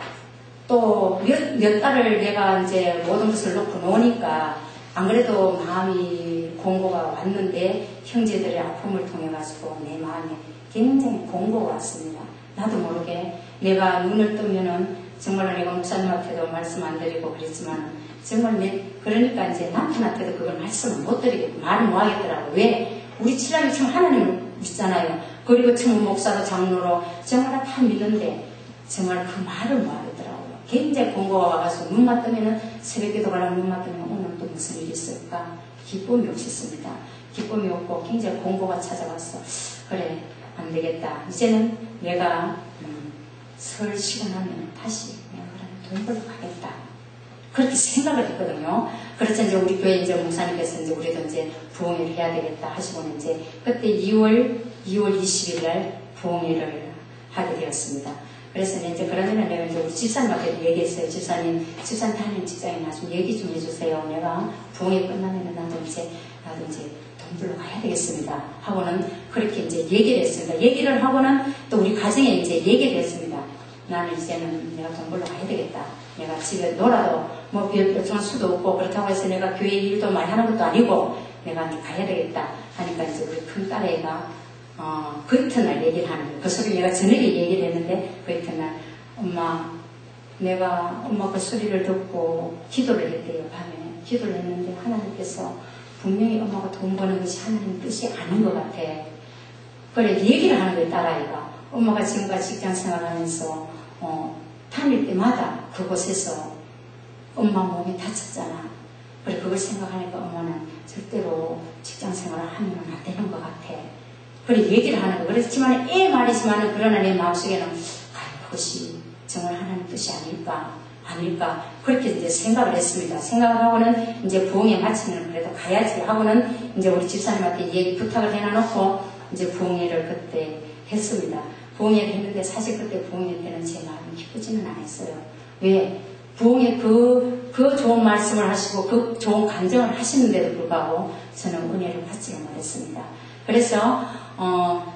또 몇 달을 내가 이제 모든 것을 놓고 노니까 안 그래도 마음이 공고가 왔는데 형제들의 아픔을 통해 가지고 내 마음에 굉장히 공고가 왔습니다. 나도 모르게 내가 눈을 뜨면은 정말로 내가 목사님한테도 말씀 안 드리고 그랬지만 정말 그러니까 이제 남편한테도 그걸 말씀을 못 드리겠고 말을 못 하겠더라고요. 왜? 우리 친아이 참 하나님을 믿잖아요. 그리고 참 목사도 장로로 정말 다 믿는데 정말 그 말을 못 하겠더라고요. 굉장히 공고가 와가지고 눈만 뜨면은 새벽에도 가려면 눈만 뜨면 오늘 또 무슨 일이 있을까? 기쁨이 없었습니다. 기쁨이 없고 굉장히 공고가 찾아왔어. 그래, 안 되겠다. 이제는 내가 설 시간하면 다시 내가 돈 벌러 가겠다. 그렇게 생각을 했거든요. 그래서 이제 우리 교회 이제 목사님께서 이제 우리도 이제 부흥회를 해야 되겠다 하시고는 이제 그때 2월 20일 날 부흥회를 하게 되었습니다. 그래서 이제 그러면은 내가 이제 우리 집사님한테 얘기했어요. 집사님 다니는 직장에 나 좀 얘기 좀 해주세요. 내가 부흥회 끝나면은 나도 이제 돈 벌러 가야 되겠습니다. 하고는 그렇게 이제 얘기를 했습니다. 얘기를 하고는 또 우리 가정에 이제 얘기를 했습니다. 나는 이제는 내가 돈 벌러 가야 되겠다. 내가 집에 놀아도 뭐 요청할 수도 없고 그렇다고 해서 내가 교회 일도 많이 하는 것도 아니고 내가 가야 되겠다 하니까 이제 우리 큰 딸애가 그 이튿날 얘기를 하는 거예요. 그 소리 내가 저녁에 얘기를 했는데 그 이튿날 엄마 그 소리를 듣고 기도를 했대요. 밤에 기도를 했는데 하나님께서 분명히 엄마가 돈 버는 것이 하나님 뜻이 아닌 것 같아. 그래 얘기를 하는 거예요. 딸아이가 엄마가 지금까지 직장 생활하면서 다닐 때마다 그곳에서 엄마 몸이 다쳤잖아. 그래 그걸 생각하니까 엄마는 절대로 직장 생활을 하면 안 되는 것 같아. 그래 얘기를 하는 거. 그렇지만 애 말이지만은 그러나 내 마음속에는 그것이 정말 하나님 뜻이 아닐까 그렇게 이제 생각을 했습니다. 생각을 하고는 이제 부흥회 마치면 그래도 가야지 하고는 이제 우리 집사님한테 얘기 부탁을 해놔놓고 이제 부흥회를 그때 했습니다. 부흥회를 했는데 사실 그때 부흥회 때는 제 마음이 기쁘지는 않았어요. 왜? 부흥회 그 좋은 말씀을 하시고 그 좋은 간증을 하시는데도 불구하고 저는 은혜를 받지 못했습니다. 그래서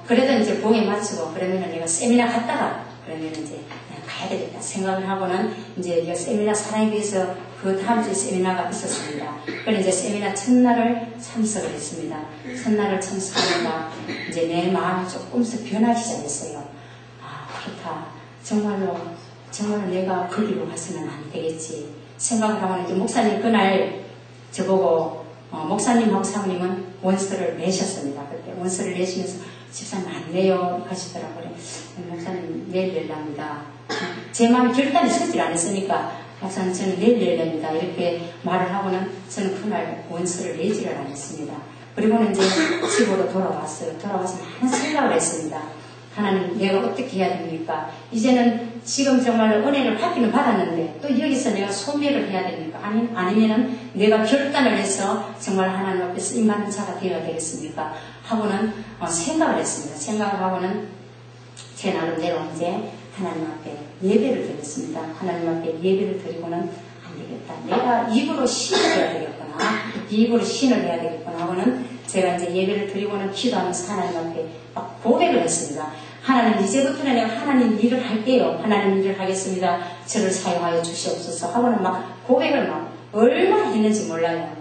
그래도 이제 부흥회 마치고 그러면은 내가 세미나 갔다가 그러면 이제 가야 되겠다 생각을 하고는 이제 세미나 사랑에 비해서 그 다음 주에 세미나가 있었습니다. 그래서 이제 세미나 첫날을 참석을 했습니다. 첫날을 참석하니까 이제 내 마음이 조금씩 변하기 시작했어요. 그렇다. 정말로 내가 거기로 가서는 안 되겠지 생각을 하고는 이제 목사님 그날 저보고 목사님하고 사모님은 원서를 내셨습니다. 그때 원서를 내시면서 집사님 안 내요 하시더라고요. 목사님 내일 낼랍니다. 제 마음이 결단이 서질 않았으니까 목사님 저는 내일 낼랍니다 이렇게 말을 하고는 저는 그날 원서를 내지를 않았습니다. 그리고는 이제 집으로 돌아왔어요. 돌아와서 많은 생각을 했습니다. 하나님 내가 어떻게 해야 됩니까? 이제는 지금 정말 은혜를 받기는 받았는데 또 여기서 내가 소멸을 해야 됩니까? 아니면은 내가 결단을 해서 정말 하나님 앞에 쓰임받는 자가 되어야 되겠습니까? 하고는 생각을 했습니다. 생각을 하고는 제 나름대로 이제 하나님 앞에 예배를 드렸습니다. 하나님 앞에 예배를 드리고는 안 되겠다. 내가 입으로 신을 해야 되겠구나. 입으로 신을 해야 되겠구나 하고는 제가 이제 예배를 드리고는 기도하면서 하나님 앞에 막 고백을 했습니다. 하나님 이제부터는 내가 하나님 일을 할게요. 하나님 일을 하겠습니다. 저를 사용하여 주시옵소서 하고는 막 고백을 막 얼마나 했는지 몰라요.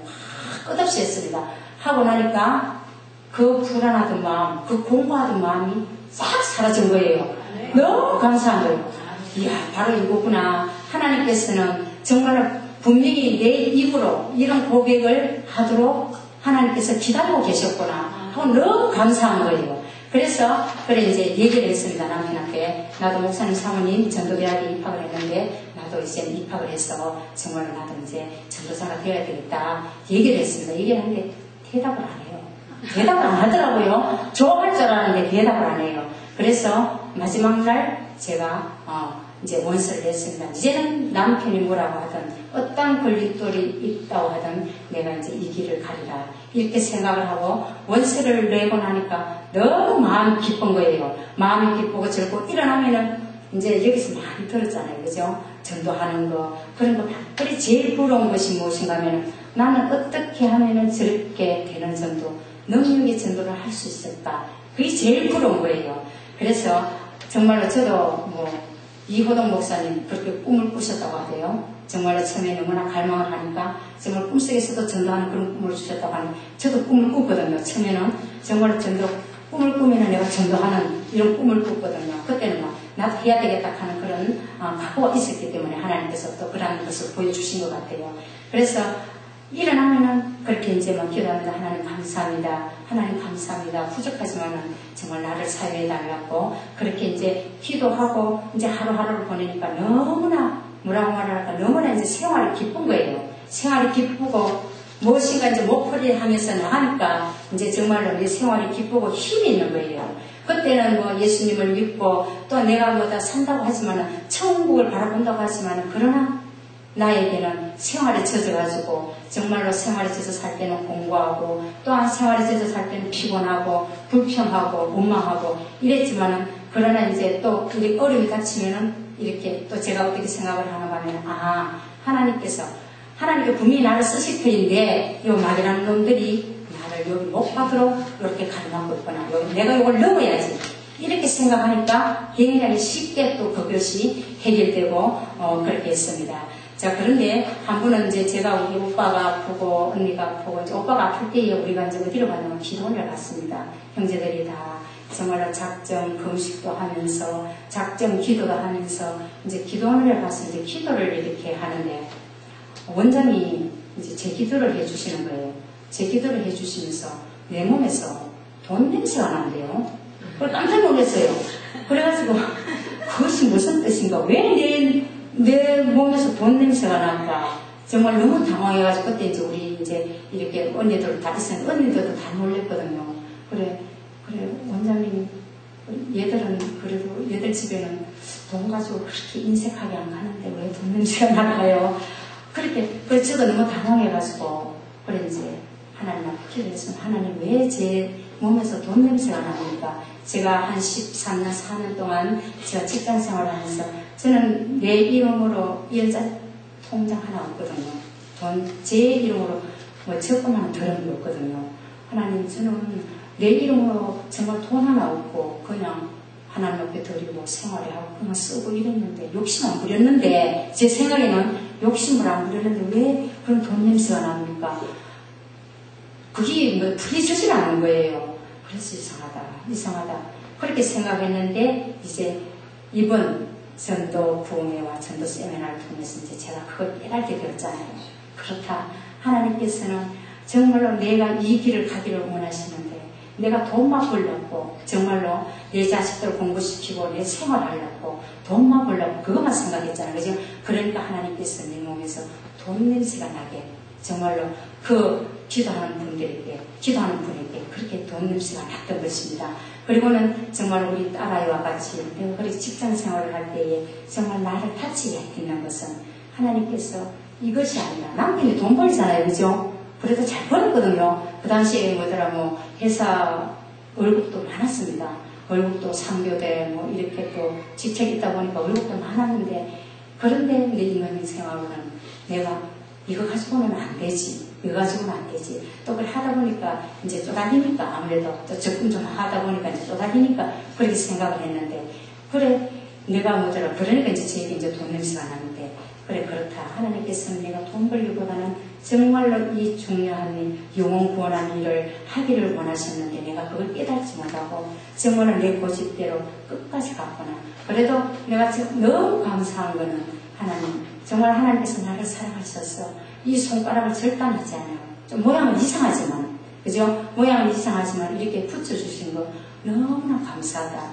막 끝없이 했습니다. 하고 나니까 그 불안하던 마음, 그 공부하던 마음이 싹 사라진 거예요. 너무 감사한 거예요. 이야, 바로 이거구나. 하나님께서는 정말 분명히 내 입으로 이런 고백을 하도록 하나님께서 기다리고 계셨구나 하고 너무 감사한 거예요. 그래서 그래 이제 얘기를 했습니다. 남편한테 나도 목사님 사모님 전도대학에 입학을 했는데 나도 이제 입학을 해서 정말 나도 이제 전도사가 되어야 되겠다 얘기를 했습니다. 얘기를 하는데 대답을 안 해요. 대답을 안 하더라고요. 좋아할 줄 알았는데 대답을 안 해요. 그래서 마지막 날 제가 이제 원서를 냈습니다. 이제는 남편이 뭐라고 하든 어떤 걸림돌이 있다고 하든 내가 이제 이 길을 가리라 이렇게 생각을 하고 원서를 내고 나니까 너무 마음이 기쁜 거예요. 마음이 기쁘고 즐겁고 일어나면은 이제 여기서 많이 들었잖아요. 그죠? 전도하는 거 그런 거 그래 제일 부러운 것이 무엇인가 하면 나는 어떻게 하면은 저렇게 되는 전도 능력의 전도를 할 수 있을까 그게 제일 부러운 거예요. 그래서 정말로 저도 이호동 목사님 그렇게 꿈을 꾸셨다고 하대요. 정말로 처음에 너무나 갈망을 하니까 정말 꿈속에서도 전도하는 그런 꿈을 주셨다고 하는데 저도 꿈을 꿨거든요. 처음에는 정말로 꿈을 꾸면 내가 전도하는 이런 꿈을 꿨거든요. 그때는 나도 해야 되겠다 하는 그런 각오가 있었기 때문에 하나님께서 또 그런 것을 보여주신 것 같아요. 그래서 일어나면은 그렇게 이제 막 기도합니다. 하나님 감사합니다. 하나님 감사합니다. 부족하지만은 정말 나를 사용해달라고 그렇게 이제 기도하고 이제 하루하루를 보내니까 너무나 뭐라고 말할까 너무나 이제 생활이 기쁜 거예요. 생활이 기쁘고 무엇인가 이제 목표를 하면서 나가니까 이제 정말로 내 생활이 기쁘고 힘이 있는 거예요. 그때는 예수님을 믿고 또 내가 다 산다고 하지만은 천국을 바라본다고 하지만은 그러나 나에게는 생활에 젖어가지고 정말로 생활에 젖어 살 때는 공부하고 또한 생활에 젖어 살 때는 피곤하고 불평하고 원망하고 이랬지만은 그러나 이제 또 우리 어려움이 닥치면은 이렇게 또 제가 어떻게 생각을 하는가 하면 하나님께 분명히 나를 쓰실 터인데 이 말이라는 놈들이 나를 여기 못 받으러 이렇게 가르마고 있구나. 내가 이걸 넘어야지. 이렇게 생각하니까 굉장히 쉽게 또 그것이 해결되고 그렇게 했습니다. 자, 그런데 한 분은 이제 제가 우리 오빠가 아프고 언니가 아프고 이제 오빠가 아플 때에 우리가 이제 어디로 갔냐면 기도원을 갔습니다. 형제들이 다 정말로 작정 금식도 하면서 작정 기도도 하면서 이제 기도원을 가서 이제 기도를 이렇게 하는데 원장이 이제 제 기도를 해주시는 거예요. 제 기도를 해주시면서 내 몸에서 돈 냄새가 난대요. 그래서 깜짝 놀랐어요. 그래가지고 그것이 무슨 뜻인가? 왜 내 몸에서 돈 냄새가 날까? 정말 너무 당황해가지고 그때 이제 우리 이제 이렇게 언니들 다 있었는데 언니들도 다 놀랬거든요. 그래 원장님 얘들은 그래도 얘들 집에는 돈 가지고 그렇게 인색하게 안 가는데 왜 돈 냄새가 날까요? 그래서 저도 너무 당황해가지고 그래 이제 하나님 앞에 기도했으면 하나님 왜 제 몸에서 돈 냄새가 나니까 제가 한 13년 4년 동안 제가 직장 생활을 하면서 저는 내 이름으로 연자 통장 하나 없거든요. 제 이름으로 적금 하나 들은 게 없거든요. 하나님 저는 내 이름으로 정말 돈 하나 없고 그냥 하나님 앞에 드리고 생활을 하고 그냥 쓰고 이랬는데 욕심 안 부렸는데 제 생각에는 욕심을 안 부렸는데 왜 그런 돈 냄새가 납니까? 그게 풀리지질 않은 거예요. 그래서 이상하다. 그렇게 생각했는데 이제 이번 전도 부흥회와 전도 세미나를 통해서 이제 제가 그걸 깨닫게 되었잖아요. 그렇다. 하나님께서는 정말로 내가 이 길을 가기를 원하시는데 내가 돈만 벌려고 정말로 내 자식들 공부시키고 내 생활하려고 돈만 벌려고 그것만 생각했잖아요. 그죠? 그러니까 하나님께서 내 몸에서 돈 냄새가 나게 정말로 그 기도하는 분에게 그렇게 돈 냄새가 났던 것입니다. 그리고는 정말 우리 딸아이와 같이 내가 그렇게 직장 생활을 할 때에 정말 나를 다치게 했는 것은 하나님께서 이것이 아니라 남편이 돈 벌잖아요. 그죠? 그래도 잘 벌었거든요. 그 당시에 뭐 회사 월급도 많았습니다. 월급도 3교대 이렇게 또 직책이 있다 보니까 월급도 많았는데 그런데 내 인간의 생활로는 내가 이거 가지고는 안 되지. 이거 가지고는 안 되지. 또 그걸 하다 보니까 이제 쪼달리니까 아무래도 또 적금 좀 하다 보니까 이제 쪼달리니까 그렇게 생각을 했는데 그래 내가 그러니까 이제 제게 이제 돈 냄새가 나는데 그래 그렇다. 하나님께서는 내가 돈 벌기보다는 정말로 이 중요한 일, 영혼 구원하는 일을 하기를 원하셨는데 내가 그걸 깨닫지 못하고 정말로 내 고집대로 끝까지 갔구나. 그래도 내가 지금 너무 감사한 거는 하나님 정말 하나님께서 나를 사랑하셔서 이 손가락을 절단하지 않아요. 좀 모양은 이상하지만 그죠? 모양은 이상하지만 이렇게 붙여주신 거 너무나 감사하다.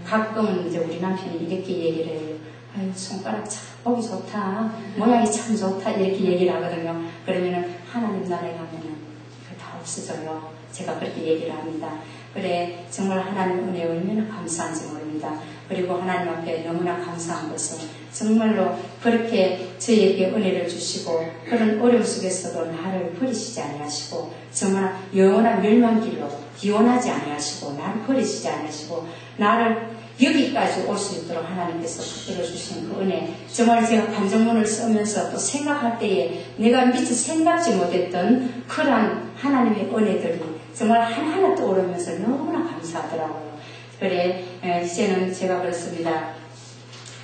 가끔은 이제 우리 남편이 이렇게 얘기를 해요. 아유, 손가락 참 보기 좋다. 모양이 참 좋다. 이렇게 얘기를 하거든요. 그러면은 하나님 나라에 가면은 그거 다 없어져요. 제가 그렇게 얘기를 합니다. 그래, 정말 하나님 은혜에 얼마나 감사한지 모릅니다. 그리고 하나님 앞에 너무나 감사한 것은 정말로 그렇게 저희에게 은혜를 주시고 그런 어려움 속에서도 나를 버리시지 아니하시고 정말 영원한 멸망길로 기원하지 아니하시고 나를 버리시지 아니하시고 나를 여기까지 올 수 있도록 하나님께서 붙들어 주신 그 은혜 정말 제가 간증문을 쓰면서 또 생각할 때에 내가 미처 생각지 못했던 그러한 하나님의 은혜들이 정말 하나하나 떠오르면서 너무나 감사하더라고요. 그래 이제는 제가 그렇습니다.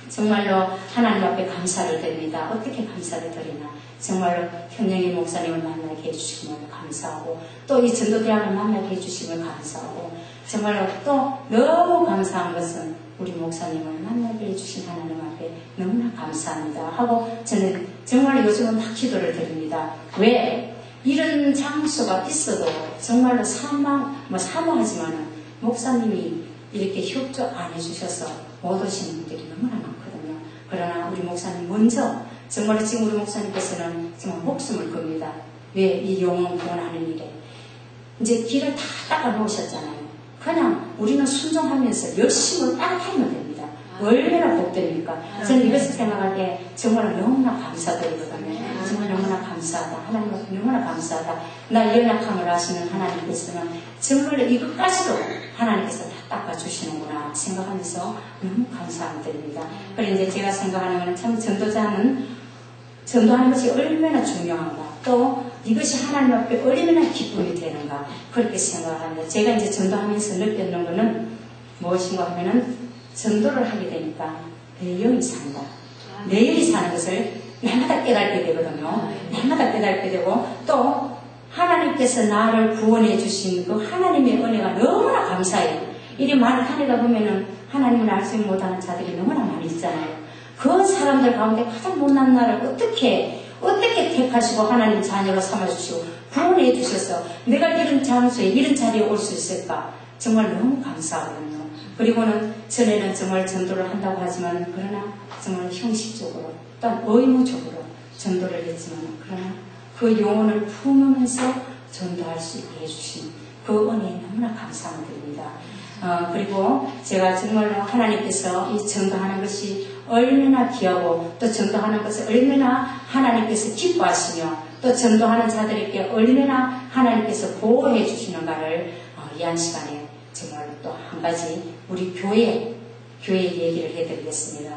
정말로 하나님 앞에 감사를 드립니다. 어떻게 감사를 드리나 정말로 현영희 목사님을 만나게 해주시면 감사하고 또 이 전도대학을 만나게 해주시면 감사하고 정말로 또 너무 감사한 것은 우리 목사님을 만나게 해주신 하나님 앞에 너무나 감사합니다 하고 저는 정말 요즘은 막 기도를 드립니다. 왜? 이런 장소가 있어도 정말로 사모하지만은 목사님이 이렇게 협조 안 해주셔서 못 오시는 분들이 너무나 많거든요. 그러나 우리 목사님 먼저 정말 지금 우리 목사님께서는 정말 목숨을 겁니다. 왜? 이 영혼 구원하는 일에 이제 길을 다 닦아 놓으셨잖아요. 그냥 우리는 순종하면서 열심히 따라다니면 됩니다. 얼마나 복됩니까? 저는 이것을 생각할 때 정말 너무나 감사드리거든요. 정말 너무나 감사하다. 하나님 앞에 너무나 감사하다. 나 연약함을 아시는 하나님께서는 정말 이것까지도 하나님께서 다 닦아주시는구나 생각하면서 너무 감사드립니다. 그래 이제 제가 생각하는 것은 참 전도하는 것이 얼마나 중요한가. 또 이것이 하나님 앞에 얼마나 기쁨이 되는가. 그렇게 생각합니다. 제가 이제 전도하면서 느꼈는 것은 무엇인가 하면은 전도를 하게 되니까 내 영이 산다. 내 영이 사는 것을 날마다 깨닫게 되거든요. 날마다 깨닫게 되고 또 하나님께서 나를 구원해 주신 그 하나님의 은혜가 너무나 감사해요. 이리 많이 다니다 보면은 하나님을 알지 못하는 자들이 너무나 많이 있잖아요. 그 사람들 가운데 가장 못난 나를 어떻게 택하시고 하나님 자녀로 삼아주시고 구원해 주셔서 내가 이런 장소에 이런 자리에 올 수 있을까 정말 너무 감사하거든요. 그리고는 전에는 정말 전도를 한다고 하지만 그러나 정말 형식적으로 또한 의무적으로 전도를 했지만 그러나 그 영혼을 품으면서 전도할 수 있게 해주신 그 은혜에 너무나 감사드립니다. 그리고 제가 정말로 하나님께서 이 전도하는 것이 얼마나 귀하고 또 전도하는 것을 얼마나 하나님께서 기뻐하시며 또 전도하는 자들에게 얼마나 하나님께서 보호해 주시는가를 이 한 시간에 정말 또 한 가지 우리 교회 얘기를 해드리겠습니다.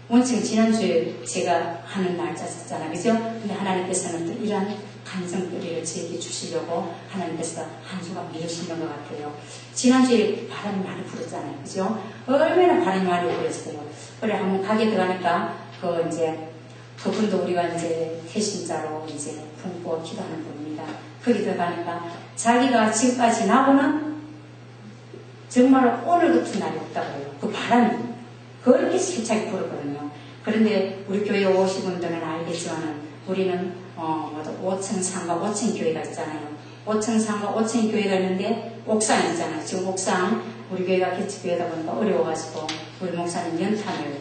원청 지난주에 제가 하는 날짜였잖아요. 그죠? 근데 하나님께서는 또 이러한 간증거리를 저에게 주시려고 하나님께서 한 주간 미루시는 것 같아요. 지난주에 바람이 많이 불었잖아요. 그죠? 얼마나 바람이 많이 불었어요. 그래, 한번 가게 들어가니까, 그분도 우리가 이제 태신자로 이제 품고 기도하는 분입니다. 거기 들어가니까 자기가 지금까지 나고는 정말 오늘 같은 날이 없다고 해요. 그 바람이. 그렇게 세차게 불었거든요. 그런데 우리 교회 오신 분들은 알겠지만은 우리는 5층 상가 5층 교회가 있잖아요. 5층 상가 5층이 교회가 있는데 옥상이 있잖아요. 지금 옥상 우리 교회가 개척교회다 보니까 어려워가지고 우리 목사님 연탄을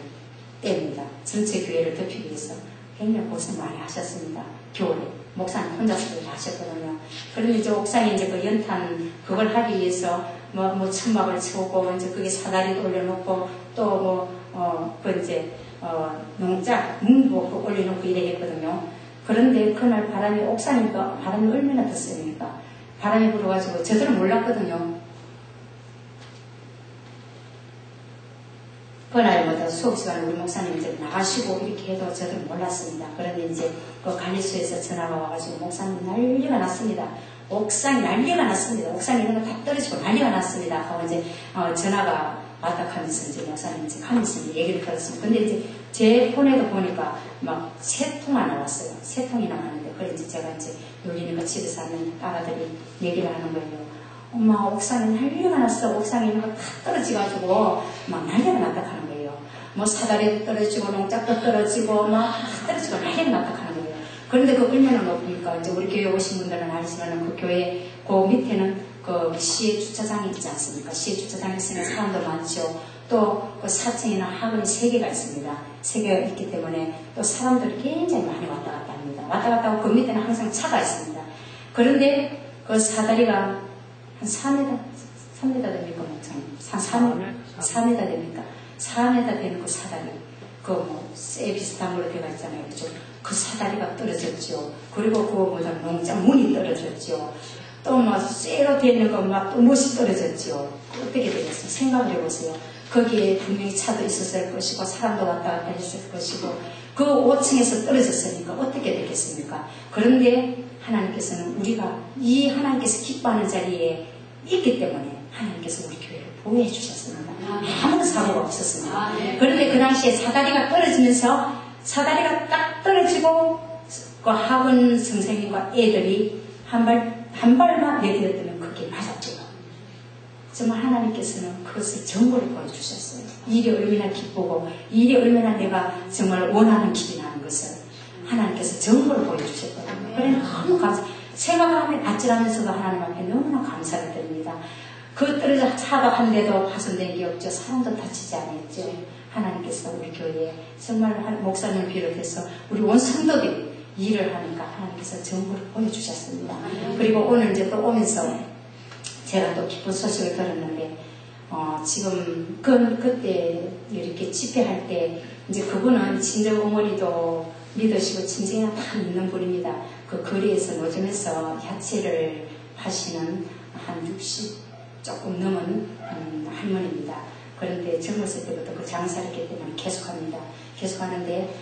뗍니다. 전체 교회를 덮이기 위해서 굉장히 고생 많이 하셨습니다. 겨울에 목사님 혼자서 하셨거든요. 그런데 이제 옥상에 이제 그 연탄 그걸 하기 위해서 뭐 천막을 치우고 이제 그게 사다리도 올려놓고 또 농작 문도 올려놓고 이래했거든요. 그런데 그날 바람이 옥상이니까 바람이 얼마나 더 세니까 바람이 불어가지고 저들은 몰랐거든요. 그날마다 수업 시간에 우리 목사님 이제 나가시고 이렇게 해도 저들은 몰랐습니다. 그런데 이제 그 관리소에서 전화가 와가지고 목사님 난리가 났습니다. 옥상이 난리가 났습니다. 옥상에 있는 거 다 떨어지고 난리가 났습니다. 하고 이제 전화가 왔다 하면서 이제 목사님 이제 가면서 얘기를 들었습니다. 근데 이제 제 폰에도 보니까 막 3통이 나왔어요. 3통이 나왔는데 그래 이제 제가 이제 놀리니까 집에서 하는 딸아들이 얘기를 하는 거예요. 엄마 옥상에 난리가 났어. 옥상에 있는 거 다 떨어져가지고 막 난리가 났다 하는 거예요. 뭐 사다리도 떨어지고 농작도 떨어지고 막 다 떨어지고 난리가 났다 하는 거예요. 그런데 그 얼마나 높으니까 이제 우리 교회 오신 분들은 알지만 그 교회 그 밑에는 그 시의 주차장이 있지 않습니까? 시의 주차장에 있으면 사람도 많죠. 또 그 4층에는 학원이 3개가 있습니다. 3개가 있기 때문에 또 사람들이 굉장히 많이 왔다 갔다 합니다. 왔다 갔다 하고 그 밑에는 항상 차가 있습니다. 그런데 그 사다리가 한 3m 됩니까? 목사님? 4m 됩니까? 4m 되는 그 사다리. 쇠 비슷한 걸로 되어 있잖아요. 그죠? 그 사다리가 떨어졌죠. 그리고 그 농장 문이 떨어졌죠. 또 막 쇠로 되는 거 막 또 못이 떨어졌죠. 어떻게 되겠어요? 생각을 해보세요. 거기에 분명히 차도 있었을 것이고 사람도 왔다 갔다 했을 것이고 그 5층에서 떨어졌으니까 어떻게 되겠습니까? 그런데 하나님께서는 우리가 이 하나님께서 기뻐하는 자리에 있기 때문에 하나님께서 우리 교회를 보호해 주셨습니다. 아무런 사고가 없었습니다. 그런데 그 당시에 사다리가 떨어지면서 사다리가 딱 떨어지고 그 학원 선생님과 애들이 한 발만 내디뎠더니 그게 맞았죠. 정말 하나님께서는 그것을 정보를 보여주셨어요. 일이 얼마나 기쁘고 일이 얼마나 내가 정말 원하는 길이 나는 것을 하나님께서 정보를 보여주셨거든요. 그래 너무 생각하면 아찔하면서도 하나님 앞에 너무나 감사를 드립니다. 그 떨어져 차가 한 대도 파손된 게 없죠. 사람도 다치지 않았죠. 하나님께서 우리 교회에 정말 목사님을 비롯해서 우리 온 성도들이 일을 하니까 하나님께서 정보를 보여주셨습니다. 그리고 오늘 이제 또 오면서 제가 또 기쁜 소식을 들었는데 지금 그때 이렇게 집회할 때 이제 그분은 친정 어머니도 믿으시고 친정이나 다 믿는 분입니다. 그 거리에서 노점에서 야채를 파시는 한 60 조금 넘은 할머니입니다. 그런데 젊었을 때부터 그 장사를 했기 때문에 계속합니다. 계속하는데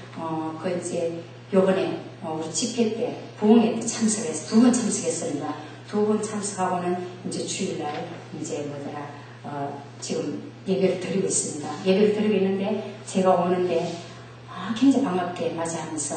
그 이제 요번에 우리 집회 때 부흥회 때 참석해서 2번 참석했습니다. 2번 참석하고는 이제 주일날 이제 지금 예배를 드리고 있습니다. 예배를 드리고 있는데 제가 오는데 굉장히 반갑게 맞이하면서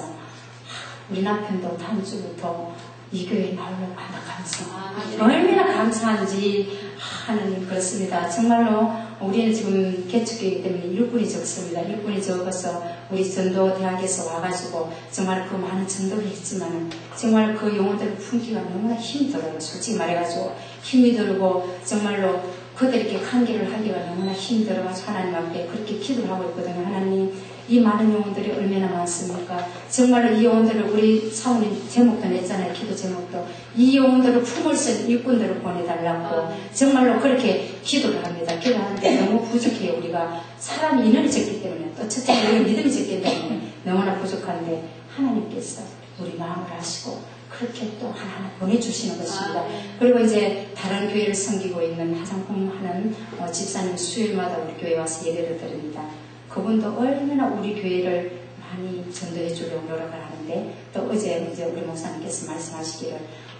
우리 남편도 다음 주부터 이 교회에 나오려고 한다 하면서 얼마나 감사한지 하는 그렇습니다. 정말로 우리는 지금 개척교회이기 때문에 일꾼이 적습니다. 일꾼이 적어서 우리 전도대학에서 와가지고 정말 그 많은 전도를 했지만 정말 그 영혼들을 품기가 너무나 힘이 들어요. 솔직히 말해가지고 힘이 들고 정말로 그들에게 관계를 하기가 너무나 힘들어가지고 하나님 앞에 그렇게 기도를 하고 있거든요. 하나님 이 많은 영혼들이 얼마나 많습니까? 정말로 이 영혼들을 우리 사모님 제목도 냈잖아요. 기도 제목도. 이 영혼들을 품을 수 있는 일꾼들을 보내달라고 정말로 그렇게 기도를 합니다. 기도하는데 너무 부족해요. 우리가 사람이 인원이 적기 때문에 또 첫째 우리 믿음이 적기 때문에 너무나 부족한데 하나님께서 우리 마음을 아시고 그렇게 또 하나하나 보내주시는 것입니다. 그리고 이제 다른 교회를 섬기고 있는 화장품 하는 집사님 수요일마다 우리 교회에 와서 예배를 드립니다. 그분도 얼마나 우리 교회를 많이 전도해 주려고 노력을 하는데 또 어제 이제 우리 목사님께서 말씀하시기를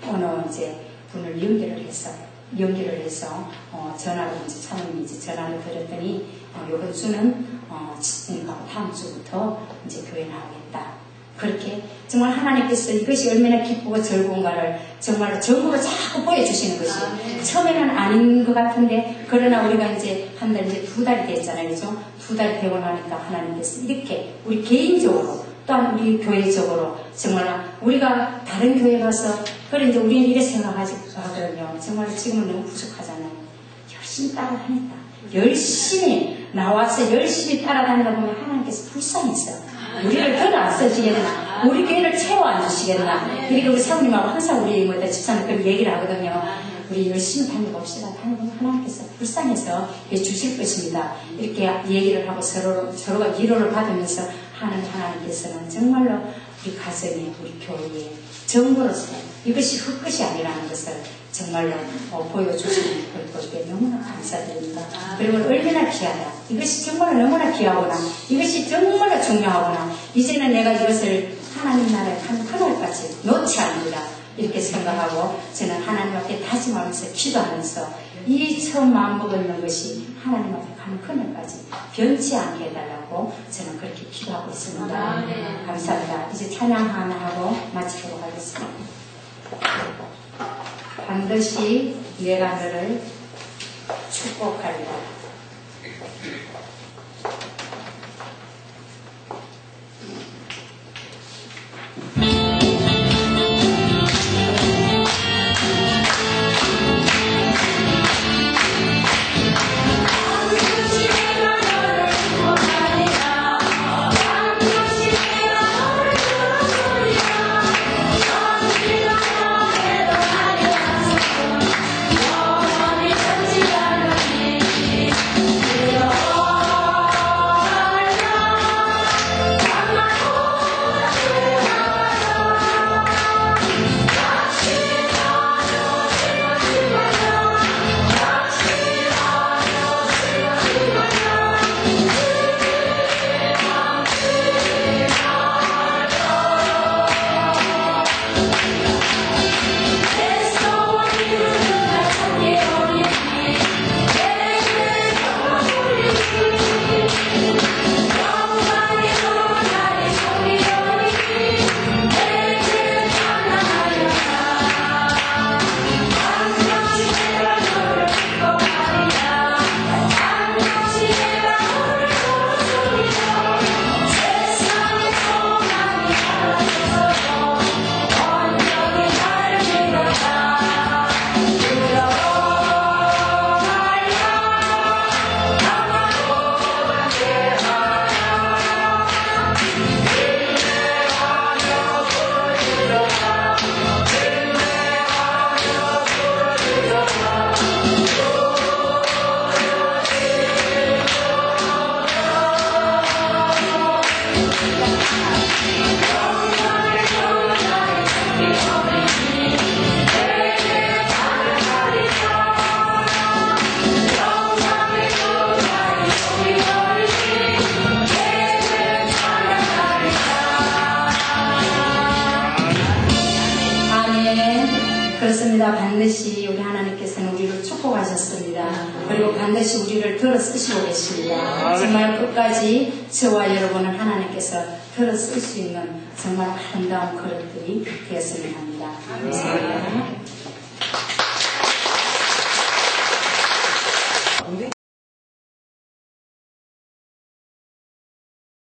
오늘 이제 분을 연결을 해서 전화로 이제 사모님이 이제 전화를 드렸더니 이번 주는 그러니까 다음 주부터 이제 교회 나오겠다. 그렇게 정말 하나님께서 이것이 얼마나 기쁘고 즐거운가를 정말로 전부를 자꾸 보여주시는 것이 처음에는 아닌 것 같은데 그러나 우리가 이제 한 달 이제 2달이 됐잖아요. 그죠? 2달이 되고 나니까 하나님께서 이렇게 우리 개인적으로 또한 우리 교회적으로 정말 우리가 다른 교회 가서 그런데 우리는 이래 생각하거든요. 정말 지금은 너무 부족하잖아요. 열심히 따라다닌다. 열심히 나와서 열심히 따라다니다 보면 하나님께서 불쌍해서 우리를 더 안 써주겠나, 우리 교회를 채워 안 주시겠나. 그러니까 우리 사모님하고 항상 우리 집사님 그런 얘기를 하거든요. 우리 열심히 다녀봅시다. 다니면 하나님께서 불쌍해서 주실 것입니다. 이렇게 얘기를 하고 서로가 위로를 받으면서 하는 하나님께서는 정말로 우리 가정에, 우리 교회에 정부로서 이것이 헛것이 아니라는 것을 정말로 보여주시는 걸 보시기에 너무나 감사드립니다. 그리고 얼마나 귀하다. 이것이 정말 너무나 귀하구나. 이것이 정말 중요하구나. 이제는 내가 이것을 하나님 나라의 한 그날까지 놓지 않는다. 이렇게 생각하고 저는 하나님 앞에 다짐하면서 기도하면서 이 처음 마음먹는 것이 하나님 앞에 가는 그날까지 변치 않게 해달라고 저는 그렇게 기도하고 있습니다. 감사합니다. 이제 찬양 하나 하고 마치도록 하겠습니다. 반드시 내가 너를 축복하리라. 그렇습니다. 반드시 우리 하나님께서는 우리를 축복하셨습니다. 그리고 반드시 우리를 들어 쓰시고 계십니다. 정말 끝까지 저와 여러분은 하나님께서 들어 쓸 수 있는 정말 아름다운 그릇들이 되었으면 합니다. 감사합니다.